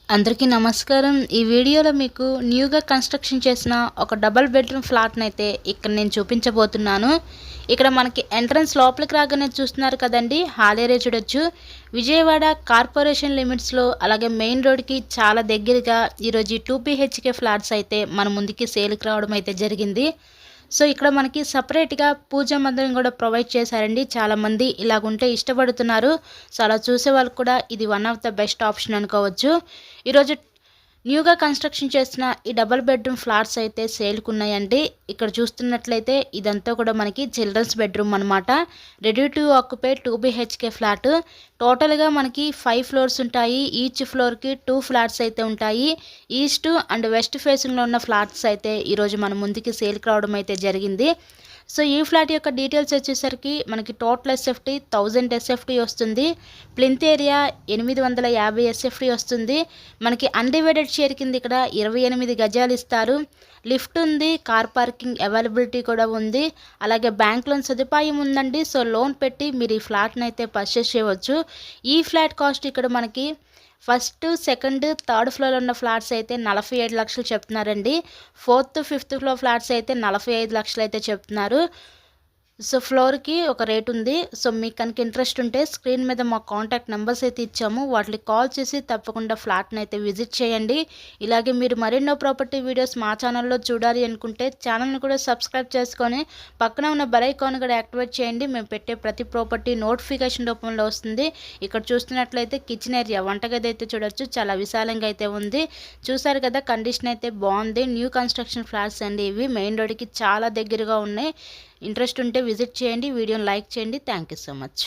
అందరికీ నమస్కారం. ఈ వీడియోలో మీకు న్యూగా కన్స్ట్రక్షన్ చేసిన ఒక డబుల్ బెడ్రూమ్ ఫ్లాట్‌నైతే ఇక్కడ నేను చూపించబోతున్నాను. ఇక్కడ మనకి ఎంట్రన్స్ లోపలికి రాగానే చూస్తున్నారు కదండీ! హాల్ ఏరియా చూడొచ్చు. విజయవాడ కార్పొరేషన్ లిమిట్స్‌లో అలాగే మెయిన్ రోడ్‌కి చాలా దగ్గరగా ఈరోజు ఈ 2 బీహెచ్‌కే ఫ్లాట్స్ అయితే మన ముందుకి సేల్‌కి రావడం అయితే జరిగింది. సో ఇక్కడ మనకి సెపరేట్‌గా పూజా మందిరం కూడా ప్రొవైడ్ చేశారండి. చాలామంది ఇలాగుంటే ఇష్టపడుతున్నారు. సో అలా చూసే వాళ్ళకి కూడా ఇది one of the best option అనుకోవచ్చు. ఈరోజు న్యూగా కన్స్ట్రక్షన్ చేస్తున్న ఈ డబుల్ బెడ్రూమ్ ఫ్లాట్స్ అయితే సేల్కి ఉన్నాయండి. ఇక్కడ చూస్తున్నట్లయితే ఇదంతా కూడా మనకి చిల్డ్రన్స్ బెడ్రూమ్ అనమాట. Ready to occupy 2 BHK flat. టోటల్గా మనకి 5 ఫ్లోర్స్ ఉంటాయి. ఈచ్ ఫ్లోర్కి 2 ఫ్లాట్స్ అయితే ఉంటాయి. ఈస్ట్ అండ్ వెస్ట్ ఫేసింగ్లో ఉన్న ఫ్లాట్స్ అయితే ఈరోజు మన ముందుకి సేల్కి రావడం అయితే జరిగింది. సో ఈ ఫ్లాట్ యొక్క డీటెయిల్స్ వచ్చేసరికి మనకి టోటల్ ఎస్ఎఫ్టీ 1000 ఎస్ఎఫ్టీ వస్తుంది. ప్లింత్ ఏరియా 850 ఎస్ఎఫ్టీ వస్తుంది. మనకి అన్డివైడెడ్ షేర్ కింద ఇక్కడ 28 గజాలు ఇస్తారు. లిఫ్ట్ ఉంది, కార్ పార్కింగ్ అవైలబిలిటీ కూడా ఉంది. అలాగే బ్యాంక్ లోన్ సదుపాయం ఉందండి. సో లోన్ పెట్టి మీరు ఈ ఫ్లాట్ని అయితే పర్చేస్ చేయవచ్చు. ఈ ఫ్లాట్ కాస్ట్ ఇక్కడ మనకి ఫస్ట్, సెకండ్, థర్డ్ ఫ్లోర్లో ఉన్న ఫ్లాట్స్ అయితే 47 లక్షలు చెప్తున్నారండి. ఫోర్త్, ఫిఫ్త్ ఫ్లోర్ ఫ్లాట్స్ అయితే 45 లక్షలు అయితే చెప్తున్నారు. సో ఫ్లోర్కి ఒక రేట్ ఉంది. సో మీకు కనుక ఇంట్రెస్ట్ ఉంటే స్క్రీన్ మీద మా కాంటాక్ట్ నెంబర్స్ అయితే ఇచ్చాము, వాటికి కాల్ చేసి తప్పకుండా ఫ్లాట్ని అయితే విజిట్ చేయండి. ఇలాగే మీరు మరెన్నో ప్రాపర్టీ వీడియోస్ మా ఛానల్లో చూడాలి అనుకుంటే ఛానల్ని కూడా సబ్స్క్రైబ్ చేసుకొని పక్కన ఉన్న బెల్ ఐకాన్ కూడా యాక్టివేట్ చేయండి. మేము పెట్టే ప్రతి ప్రాపర్టీ నోటిఫికేషన్ రూపంలో వస్తుంది. ఇక్కడ చూస్తున్నట్లయితే కిచెన్ ఏరియా, వంటగది అయితే చూడొచ్చు, చాలా విశాలంగా అయితే ఉంది. చూసారు కదా, కండిషన్ అయితే బాగుంది. న్యూ కన్స్ట్రక్షన్ ఫ్లాట్స్ అండి ఇవి. మెయిన్ రోడ్కి చాలా దగ్గరగా ఉన్నాయి. ఇంట్రెస్ట్ ఉంటే విజిట్ చేయండి. వీడియోని లైక్ చేయండి. Thank you so much.